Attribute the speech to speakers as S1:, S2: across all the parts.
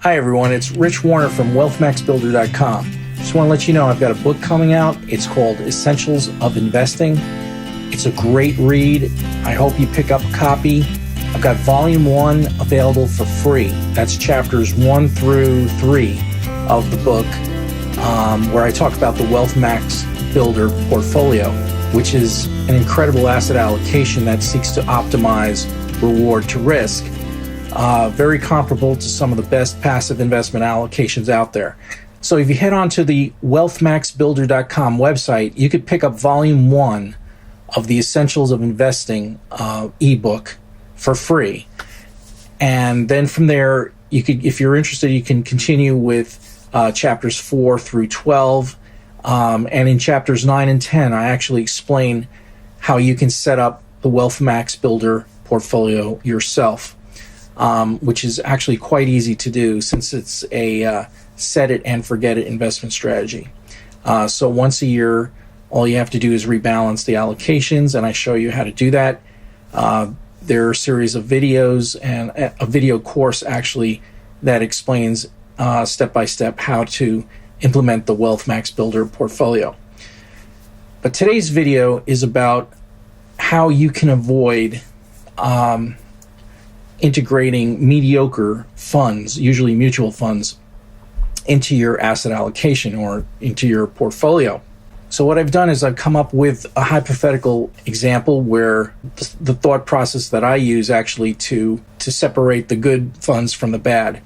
S1: Hi everyone, it's Rich Warner from wealthmaxbuilder.com. Just want to let you know I've got a book coming out. It's called Essentials of Investing. It's a great read. I hope you pick up a copy. I've got volume 1 available for free. That's chapters 1 through 3 of the book, where I talk about the Wealth Max Builder portfolio, which is an incredible asset allocation that seeks to optimize reward to risk. Very comparable to some of the best passive investment allocations out there. So if you head on to the wealthmaxbuilder.com website, you could pick up volume 1 of the Essentials of Investing ebook for free. And then from there, you could, if you're interested, you can continue with chapters 4 through 12. And in chapters 9 and 10, I actually explain how you can set up the Wealth Max Builder portfolio yourself. Which is actually quite easy to do since it's a set it and forget it investment strategy. So once a year, all you have to do is rebalance the allocations, and I show you how to do that. There are a series of videos and a video course actually that explains step by step how to implement the Wealth Max Builder portfolio. But today's video is about how you can avoid integrating mediocre funds, usually mutual funds, into your asset allocation or into your portfolio. So what I've done is I've come up with a hypothetical example where the thought process that I use actually to separate the good funds from the bad.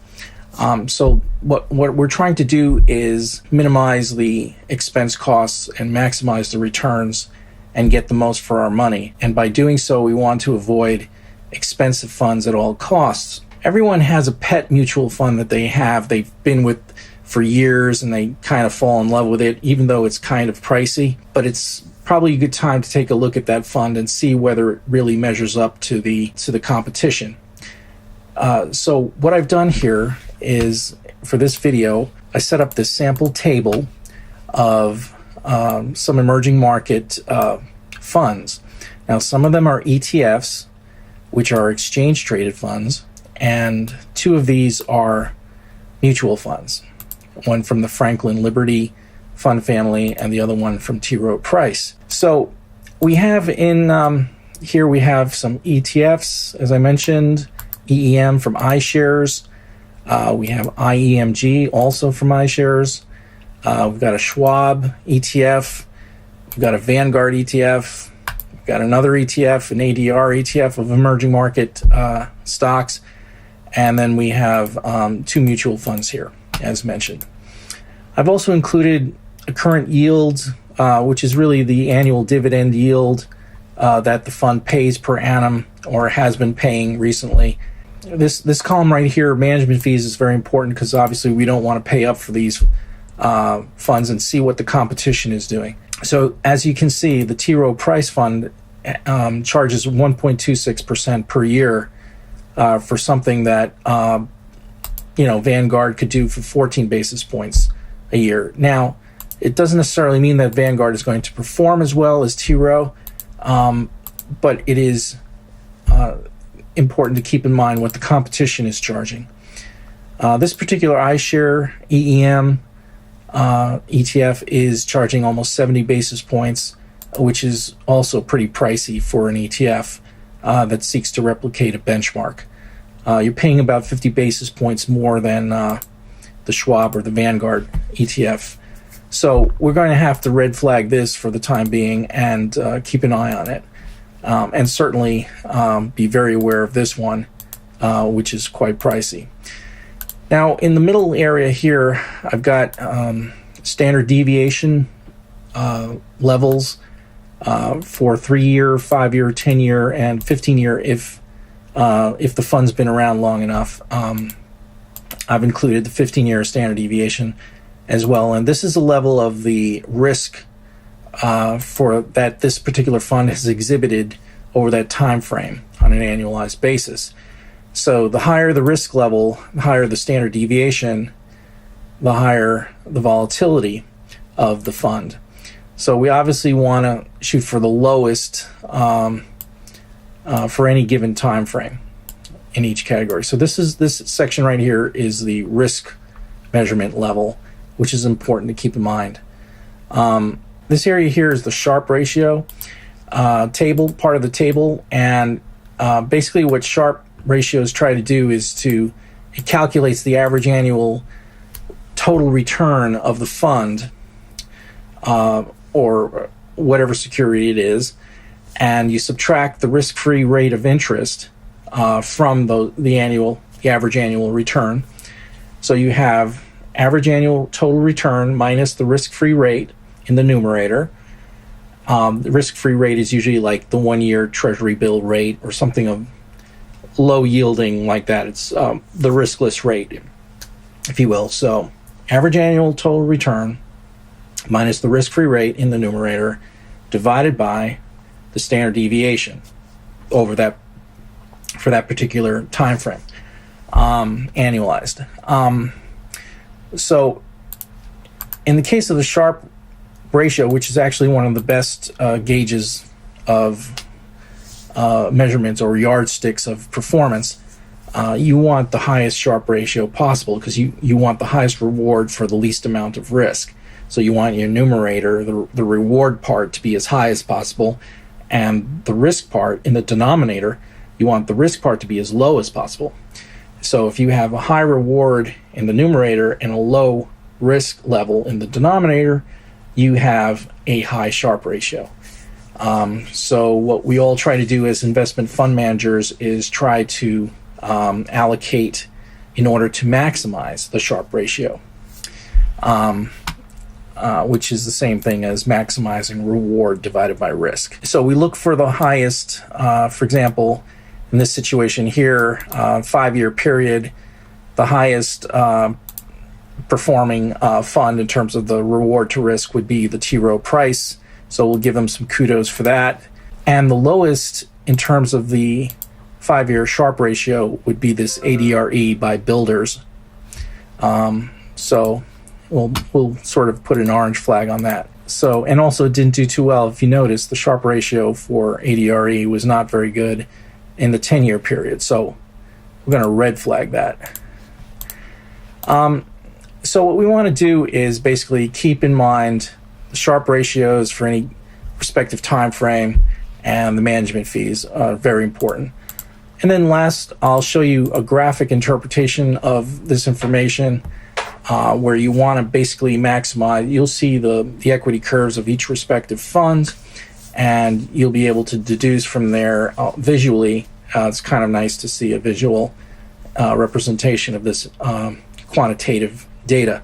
S1: So what we're trying to do is minimize the expense costs and maximize the returns and get the most for our money. And by doing so, we want to avoid expensive funds at all costs. Everyone has a pet mutual fund that they've been with for years, and they kind of fall in love with it, even though it's kind of pricey. But it's probably a good time to take a look at that fund and see whether it really measures up to the competition. So what I've done here is, for this video, I set up this sample table of some emerging market funds. Now, some of them are ETFs, which are exchange traded funds, and 2 of these are mutual funds. One from the Franklin Liberty fund family and the other one from T. Rowe Price. So we have here we have some ETFs, as I mentioned, EEM from iShares. We have IEMG also from iShares. We've got a Schwab ETF. We've got a Vanguard ETF. Got another ETF, an ADR ETF of emerging market stocks, and then we have 2 mutual funds here, as mentioned. I've also included a current yield, which is really the annual dividend yield that the fund pays per annum or has been paying recently. This column right here, management fees, is very important because obviously we don't want to pay up for these funds and see what the competition is doing. So as you can see, the T. Rowe Price fund charges 1.26% per year for something that Vanguard could do for 14 basis points a year. Now, it doesn't necessarily mean that Vanguard is going to perform as well as T. Rowe, but it is important to keep in mind what the competition is charging. This particular iShare EEM ETF is charging almost 70 basis points, which is also pretty pricey for an ETF that seeks to replicate a benchmark. You're paying about 50 basis points more than the Schwab or the Vanguard ETF. So we're going to have to red flag this for the time being and keep an eye on it. And certainly be very aware of this one, which is quite pricey. Now, in the middle area here, I've got standard deviation levels for 3-year, 5-year, 10-year, and 15-year if the fund's been around long enough. I've included the 15-year standard deviation as well, and this is a level of the risk for that this particular fund has exhibited over that time frame on an annualized basis. So the higher the risk level, the higher the standard deviation, the higher the volatility of the fund. So we obviously want to shoot for the lowest for any given time frame. in each category. So this section right here is the risk measurement level, which is important to keep in mind. This area here is the Sharpe Ratio table, part of the table, and basically what Sharpe ratios try to do is it calculates the average annual total return of the fund or whatever security it is, and you subtract the risk-free rate of interest from the average annual return. So you have average annual total return minus the risk-free rate in the numerator. The risk-free rate is usually like the 1-year treasury bill rate or something of low yielding like that. It's the riskless rate, if you will. So average annual total return minus the risk-free rate in the numerator divided by the standard deviation over that for that particular time frame, annualized. So in the case of the Sharpe ratio, which is actually one of the best gauges of measurements or yardsticks of performance, you want the highest Sharpe ratio possible because you want the highest reward for the least amount of risk. So you want your numerator, the reward part, to be as high as possible, and the risk part in the denominator, you want the risk part to be as low as possible. So if you have a high reward in the numerator and a low risk level in the denominator, you have a high Sharpe ratio. So what we all try to do as investment fund managers is try to allocate in order to maximize the Sharpe ratio, which is the same thing as maximizing reward divided by risk. So we look for the highest, for example, in this situation here, 5-year period, the highest performing fund in terms of the reward to risk would be the T. Rowe Price. So we'll give them some kudos for that. And the lowest in terms of the 5-year Sharpe ratio would be this ADRE by Builders. So we'll sort of put an orange flag on that. So, and also it didn't do too well. If you notice, the Sharpe ratio for ADRE was not very good in the 10-year period. So we're going to red flag that. So what we want to do is basically keep in mind the Sharpe ratios for any respective time frame, and the management fees are very important. And then last, I'll show you a graphic interpretation of this information where you want to basically maximize. You'll see the equity curves of each respective fund, and you'll be able to deduce from there visually. It's kind of nice to see a visual representation of this quantitative data.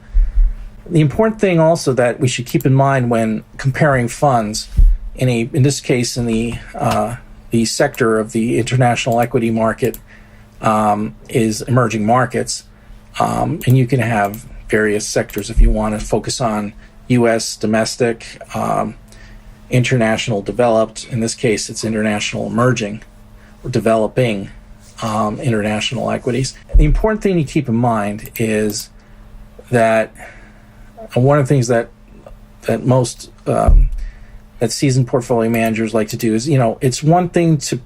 S1: The important thing also that we should keep in mind when comparing funds, in this case in the sector of the international equity market, is emerging markets, and you can have various sectors if you want to focus on U.S. domestic, international developed. In this case, it's international emerging or developing international equities. The important thing to keep in mind is that one of the things that most that seasoned portfolio managers like to do is, it's one thing to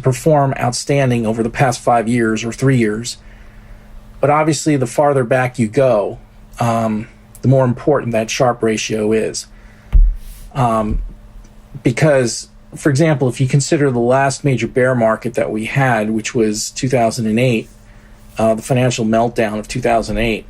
S1: perform outstanding over the past 5 years or 3 years, but obviously the farther back you go, the more important that Sharpe ratio is. Because, for example, if you consider the last major bear market that we had, which was 2008, the financial meltdown of 2008,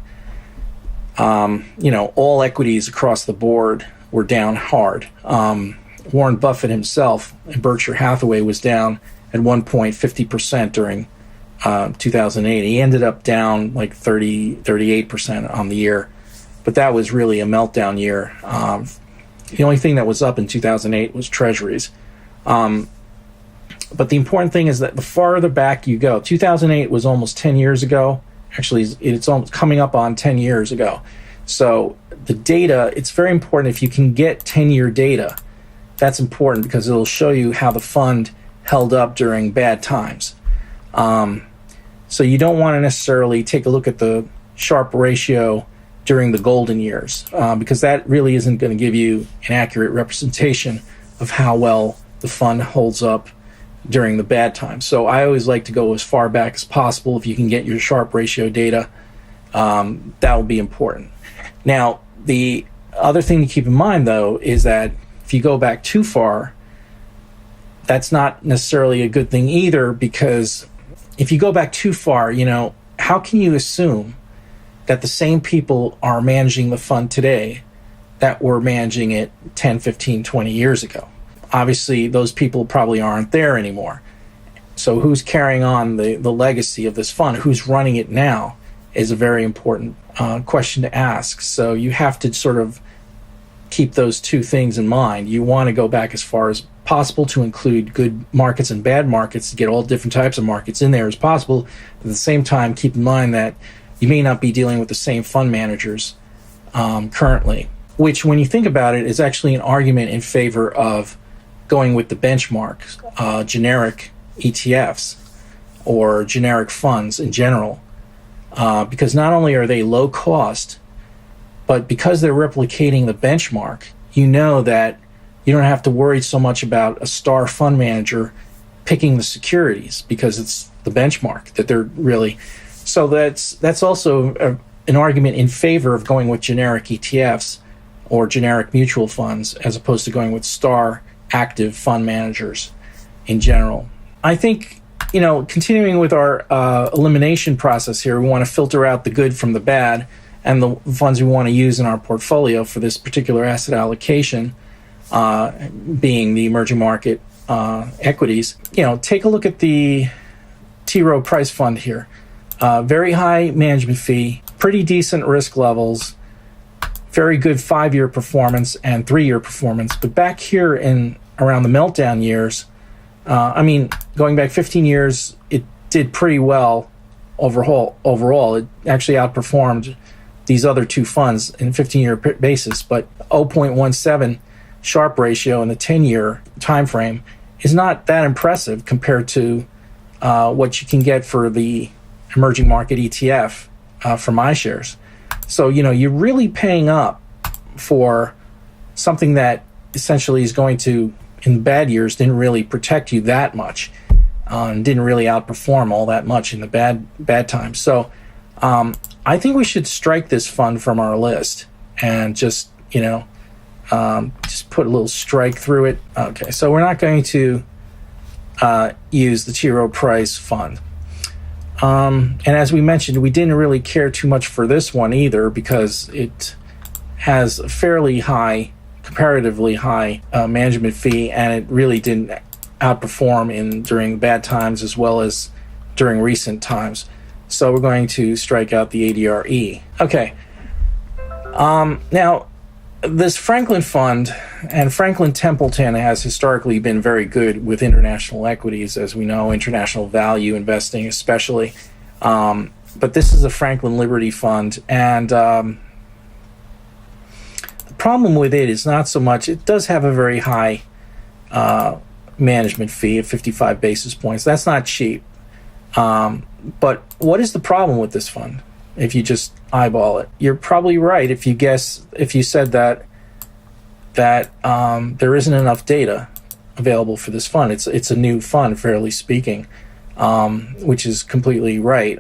S1: all equities across the board were down hard. Warren Buffett himself in Berkshire Hathaway was down at one point 50% during 2008. He ended up down like 38% on the year, but that was really a meltdown year. The only thing that was up in 2008 was treasuries. But the important thing is that the farther back you go, 2008 was almost 10 years ago. Actually, it's almost coming up on 10 years ago. So the data, it's very important if you can get 10-year data. That's important because it'll show you how the fund held up during bad times. So you don't want to necessarily take a look at the Sharpe ratio during the golden years because that really isn't going to give you an accurate representation of how well the fund holds up during the bad times. So I always like to go as far back as possible. If you can get your Sharpe Ratio data, that will be important. Now, the other thing to keep in mind, though, is that if you go back too far, that's not necessarily a good thing either, because if you go back too far, how can you assume that the same people are managing the fund today that were managing it 10, 15, 20 years ago? Obviously, those people probably aren't there anymore. So who's carrying on the legacy of this fund? Who's running it now is a very important question to ask. So you have to sort of keep those two things in mind. You want to go back as far as possible to include good markets and bad markets, to get all different types of markets in there as possible. At the same time, keep in mind that you may not be dealing with the same fund managers currently, which, when you think about it, is actually an argument in favor of going with the benchmark, generic ETFs or generic funds in general, because not only are they low cost, but because they're replicating the benchmark, you know that you don't have to worry so much about a star fund manager picking the securities, because it's the benchmark that they're really. So that's also an argument in favor of going with generic ETFs or generic mutual funds, as opposed to going with star active fund managers in general. I think, continuing with our elimination process here, we want to filter out the good from the bad and the funds we want to use in our portfolio for this particular asset allocation, being the emerging market equities. Take a look at the T. Rowe Price Fund here. Very high management fee, pretty decent risk levels, very good 5-year performance and 3-year performance. But back here in around the Meltdown years, going back 15 years, it did pretty well overall. It actually outperformed these other two funds in a 15-year basis, but 0.17 Sharpe Ratio in the 10-year time frame is not that impressive compared to what you can get for the emerging market ETF from iShares. So, you're really paying up for something that essentially is going to, in bad years, didn't really protect you that much, and didn't really outperform all that much in the bad times. So I think we should strike this fund from our list and just put a little strike through it. Okay, so we're not going to use the T. Rowe Price Fund. And as we mentioned, we didn't really care too much for this one either, because it has a fairly high, comparatively high management fee, and it really didn't outperform during bad times as well as during recent times. So we're going to strike out the ADRE. Okay. Now, this Franklin Fund and Franklin Templeton has historically been very good with international equities, as we know, international value investing especially. But this is a Franklin Liberty Fund, and the problem with it is not so much, it does have a very high management fee of 55 basis points. That's not cheap. But what is the problem with this fund? If you just eyeball it, you're probably right if you said that there isn't enough data available for this fund. It's a new fund, fairly speaking, which is completely right.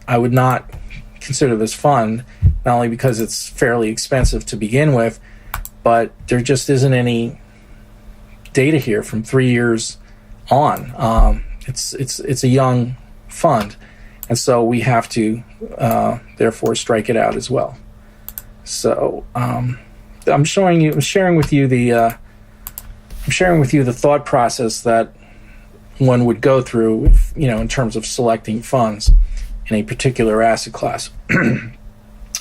S1: I would not consider this fund, not only because it's fairly expensive to begin with, but there just isn't any data here from 3 years on. It's a young fund, and so we have to therefore strike it out as well. So I'm sharing with you the thought process that one would go through, in terms of selecting funds in a particular asset class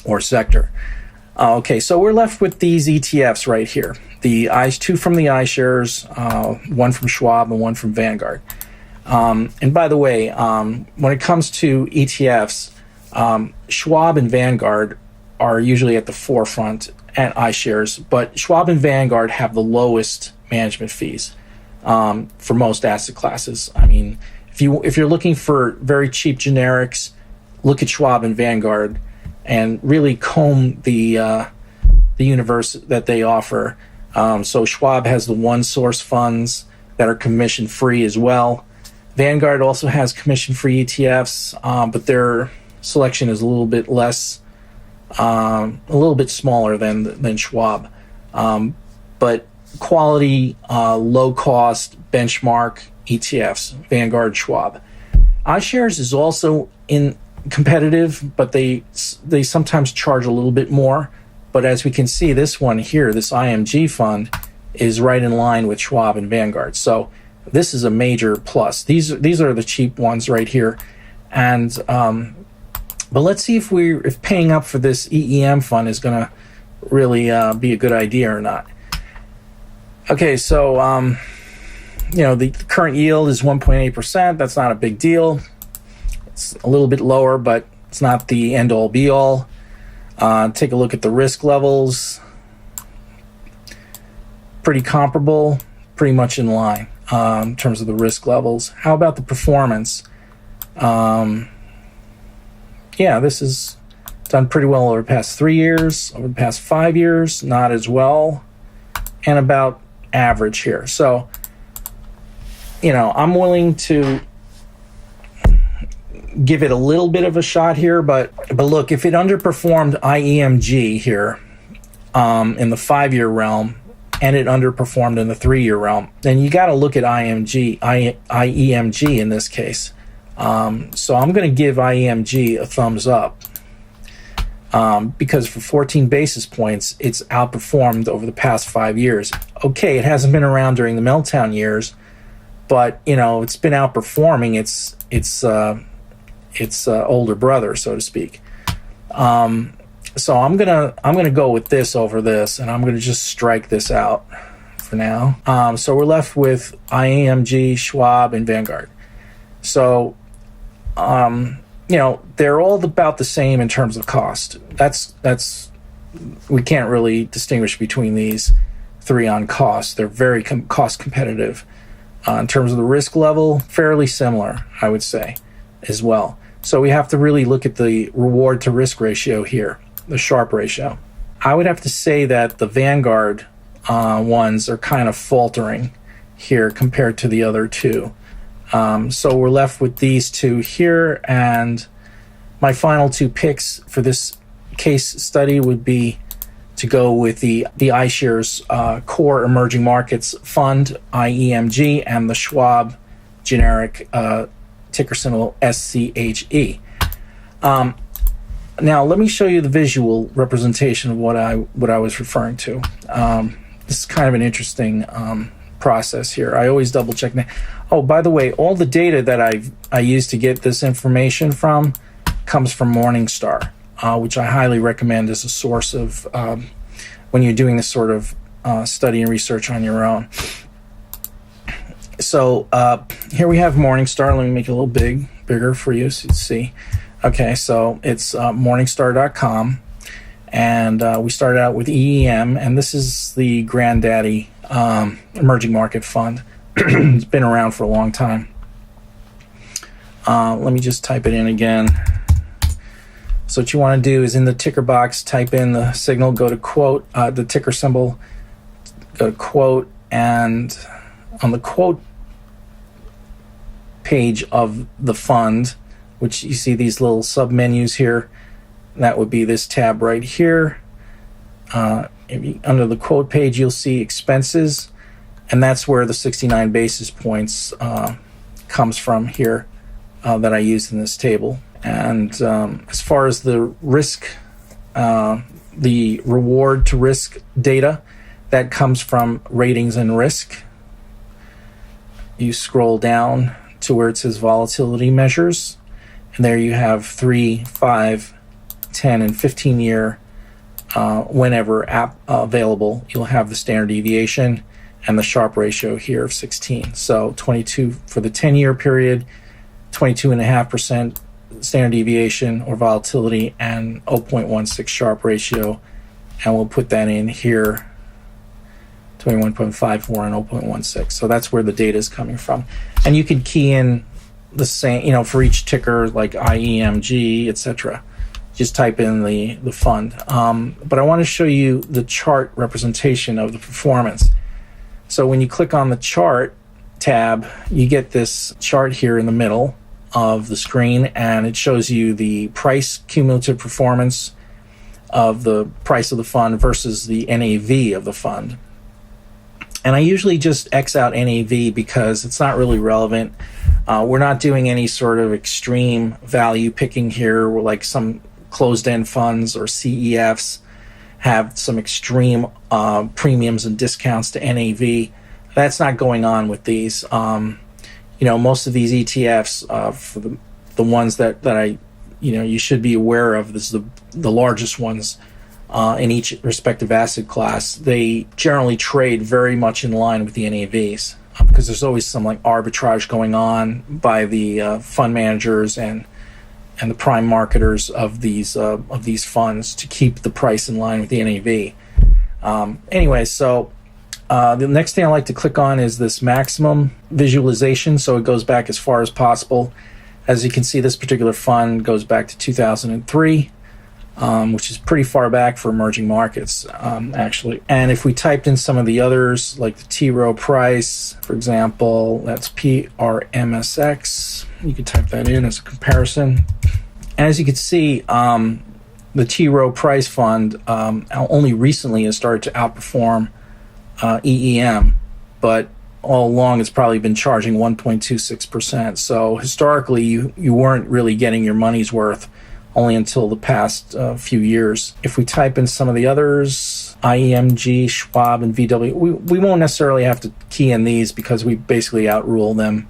S1: or sector. Okay, so we're left with these ETFs right here. Two from the iShares, one from Schwab, and one from Vanguard. And by the way, when it comes to ETFs, Schwab and Vanguard are usually at the forefront at iShares, but Schwab and Vanguard have the lowest management fees for most asset classes. If you're looking for very cheap generics, look at Schwab and Vanguard and really comb the universe that they offer. So Schwab has the one source funds, that are commission-free as well. Vanguard also has commission-free ETFs, but their selection is a little bit less, a little bit smaller than Schwab. But quality, low-cost benchmark ETFs, Vanguard, Schwab. iShares is also in competitive, but they sometimes charge a little bit more. But as we can see, this one here, this IMG fund, is right in line with Schwab and Vanguard. So this is a major plus. These are the cheap ones right here. And but let's see if paying up for this EEM fund is going to really be a good idea or not. Okay, so the current yield is 1.8%. That's not a big deal. It's a little bit lower, but it's not the end-all be-all. Take a look at the risk levels. Pretty comparable, pretty much in line in terms of the risk levels. How about the performance? This is done pretty well over the past 3 years. Over the past 5 years, not as well. And about average here. So, I'm willing to give it a little bit of a shot here, but look, if it underperformed IEMG here in the 5-year realm, and it underperformed in the 3-year realm, then you got to look at IEMG in this case. So I'm going to give IEMG a thumbs up because for 14 basis points, it's outperformed over the past 5 years. Okay, it hasn't been around during the Meltdown years, but it's been outperforming its older brother, so to speak. So I'm gonna go with this over this, and I'm gonna just strike this out for now. So we're left with IAMG, Schwab, and Vanguard. So they're all about the same in terms of cost. That's we can't really distinguish between these three on cost. They're very cost competitive. In terms of the risk level, fairly similar, I would say, as well. So we have to really look at the reward to risk ratio here, the Sharpe ratio. I would have to say that the Vanguard ones are kind of faltering here compared to the other two. So we're left with these two here, and my final two picks for this case study would be to go with the iShares Core Emerging Markets Fund, IEMG, and the Schwab generic ticker symbol SCHE. Now, let me show you the visual representation of what I was referring to. This is kind of an interesting process here. I always double check that. Oh, by the way, all the data that I use to get this information from comes from Morningstar, which I highly recommend as a source of when you're doing this sort of study and research on your own. So here we have Morningstar. Let me make it a little bigger for you so you see. Okay, so it's Morningstar.com, and we started out with EEM, and this is the granddaddy emerging market fund. It's been around for a long time. Let me just type it in again. So what you want to do is in the ticker box, type in the signal, go to quote, the ticker symbol, go to quote, and on the quote page of the fund, which you see these little sub-menus here, that would be this tab right here. Under the quote page, you'll see expenses, and that's where the 69 basis points comes from here that I used in this table. And as far as the risk, the reward to risk data, that comes from ratings and risk. You scroll down to where it says volatility measures, and there you have 3, 5, 10, and 15 year, whenever available, you'll have the standard deviation and the Sharpe ratio here of 16. So 22 for the 10-year period, 22.5% standard deviation or volatility, and 0.16 Sharpe ratio, and we'll put that in here, 21.54 and 0.16. So that's where the data is coming from. And you can key in the same, for each ticker, like IEMG, etc. Just type in the fund. But I want to show you the chart representation of the performance. So when you click on the chart, tab, you get this chart here in the middle of the screen, and it shows you the price cumulative performance of the price of the fund versus the NAV of the fund. And I usually just X out NAV because it's not really relevant. We're not doing any sort of extreme value picking here, like some closed-end funds or CEFs have some extreme premiums and discounts to NAV. That's not going on with these. Most of these ETFs, for the ones that I, you should be aware of, this is the largest ones in each respective asset class. They generally trade very much in line with the NAVs because there's always some like arbitrage going on by the fund managers and the prime marketers of these funds to keep the price in line with the NAV. So the next thing I like to click on is this maximum visualization, so it goes back as far as possible. As you can see, this particular fund goes back to 2003, which is pretty far back for emerging markets, actually. And if we typed in some of the others, like the T. Rowe Price, for example, that's PRMSX. You could type that in as a comparison. And as you can see, the T. Rowe Price fund only recently has started to outperform EEM, but all along it's probably been charging 1.26%. So historically, you weren't really getting your money's worth only until the past few years. If we type in some of the others, IEMG, Schwab, and VW, we won't necessarily have to key in these because we basically outrule them.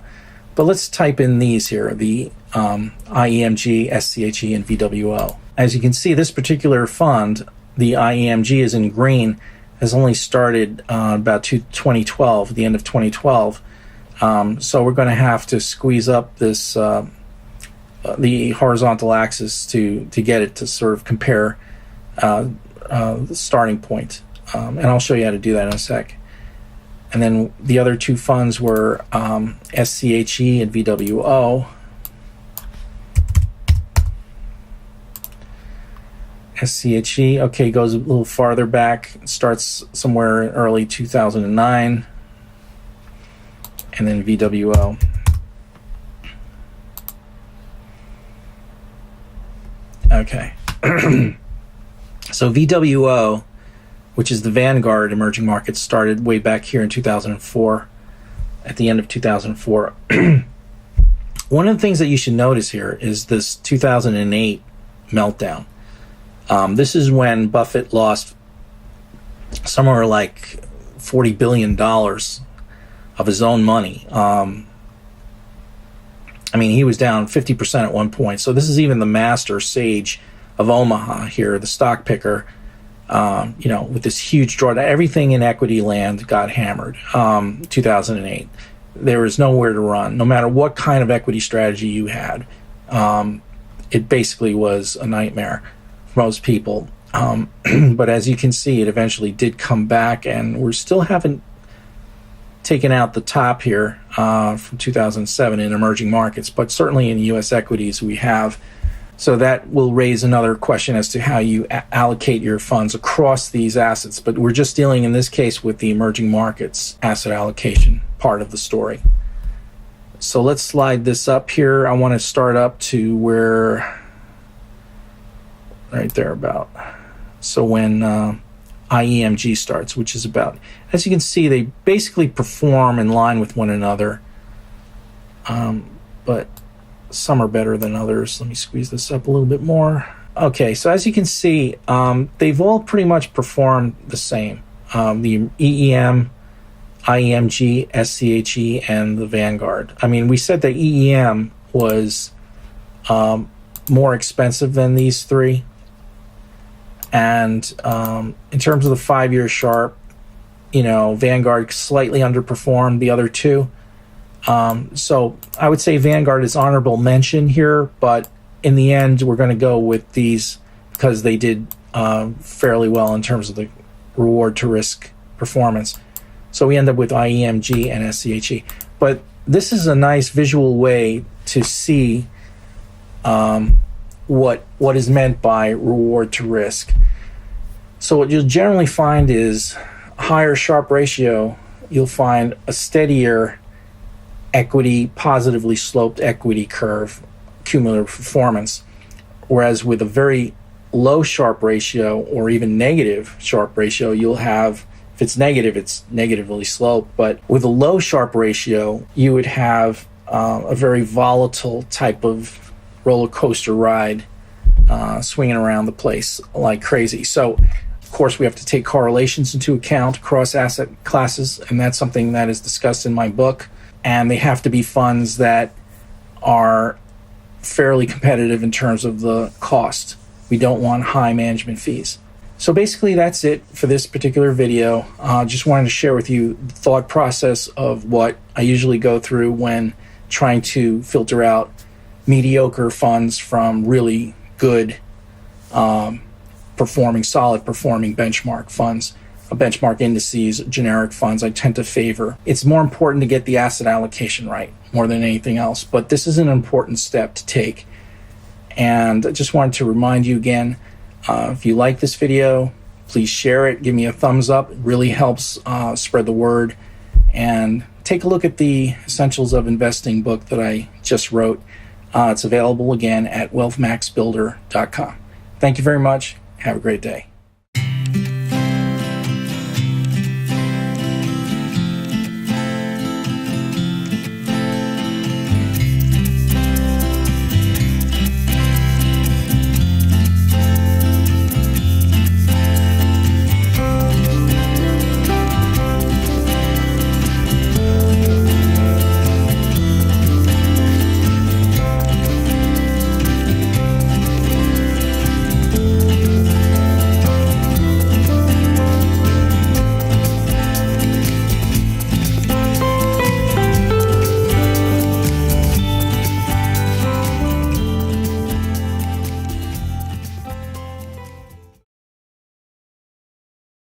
S1: But let's type in these here, the IEMG, SCHE, and VWO. As you can see, this particular fund, the IEMG is in green, has only started about 2012, the end of 2012. So we're going to have to squeeze up this the horizontal axis to get it to sort of compare the starting point. And I'll show you how to do that in a sec. And then the other two funds were SCHE and VWO. SCHE, okay, goes a little farther back, starts somewhere in early 2009. And then VWO. Okay. So VWO, which is the Vanguard emerging markets, started way back here in 2004, at the end of 2004. One of the things that you should notice here is this 2008 meltdown. This is when Buffett lost somewhere like $40 billion of his own money. He was down 50% at one point. So this is even the master sage of Omaha here, the stock picker, with this huge drawdown. Everything in equity land got hammered. 2008. There was nowhere to run. No matter what kind of equity strategy you had, it basically was a nightmare for most people. But as you can see, it eventually did come back, and we still haven't taken out the top here from 2007 in emerging markets, but certainly in U.S. equities we have. So that will raise another question as to how you allocate your funds across these assets. But we're just dealing in this case with the emerging markets asset allocation part of the story. So let's slide this up here. I want to start up to where, right there about. So when IEMG starts, which is about, as you can see, they basically perform in line with one another, but some are better than others. Let me squeeze this up a little bit more. Okay, so as you can see, they've all pretty much performed the same. The EEM, IEMG, SCHE, and the Vanguard. We said that EEM was more expensive than these three. And in terms of the 5-year Sharpe, Vanguard slightly underperformed the other two. So I would say Vanguard is honorable mention here, but in the end, we're going to go with these because they did fairly well in terms of the reward to risk performance. So we end up with IEMG and SCHE. But this is a nice visual way to see what is meant by reward to risk. So what you'll generally find is a higher Sharpe ratio, you'll find a steadier equity, positively sloped equity curve, cumulative performance. Whereas with a very low Sharpe ratio or even negative Sharpe ratio, you'll have, if it's negative, it's negatively sloped. But with a low Sharpe ratio, you would have a very volatile type of roller coaster ride, swinging around the place like crazy. So, of course, we have to take correlations into account across asset classes, and that's something that is discussed in my book. And they have to be funds that are fairly competitive in terms of the cost. We don't want high management fees. So basically that's it for this particular video. Just wanted to share with you the thought process of what I usually go through when trying to filter out mediocre funds from really good solid performing benchmark funds. Benchmark indices, generic funds, I tend to favor. It's more important to get the asset allocation right more than anything else, but this is an important step to take. And I just wanted to remind you again, if you like this video, please share it, give me a thumbs up. It really helps spread the word. And take a look at the Essentials of Investing book that I just wrote. It's available again at wealthmaxbuilder.com. Thank you very much. Have a great day.